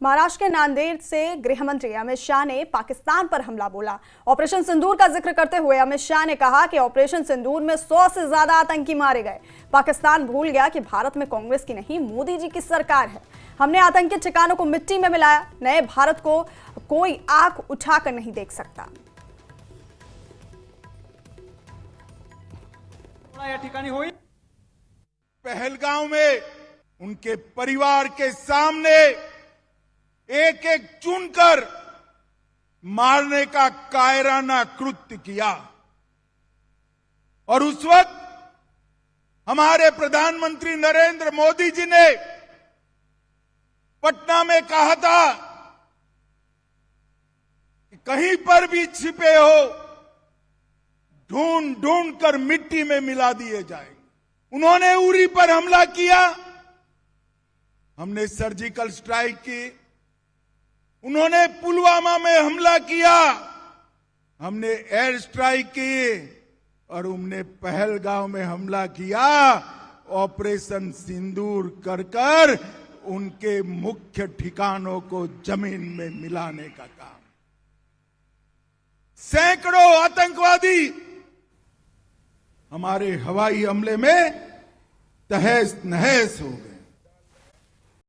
महाराष्ट्र के नांदेड़ से गृह मंत्री अमित शाह ने पाकिस्तान पर हमला बोला। ऑपरेशन सिंदूर का जिक्र करते हुए अमित शाह ने कहा कि ऑपरेशन सिंदूर में 100 से ज्यादा आतंकी मारे गए। पाकिस्तान भूल गया कि भारत में कांग्रेस की नहीं, मोदी जी की सरकार है। हमने आतंकी ठिकानों को मिट्टी में मिलाया। नए भारत को कोई आंख उठाकर नहीं देख सकता। पहलगांव में उनके परिवार के सामने एक एक चुनकर मारने का कायराना कृत्य किया और उस वक्त हमारे प्रधानमंत्री नरेंद्र मोदी जी ने पटना में कहा था कि कहीं पर भी छिपे हो ढूंढ ढूंढ कर मिट्टी में मिला दिए जाएंगे। उन्होंने उरी पर हमला किया, हमने सर्जिकल स्ट्राइक की। उन्होंने पुलवामा में हमला किया, हमने एयर स्ट्राइक की और उन्होंने पहलगांव में हमला किया। ऑपरेशन सिंदूर कर कर उनके मुख्य ठिकानों को जमीन में मिलाने का काम। सैकड़ों आतंकवादी हमारे हवाई हमले में तहस नहस हो गए।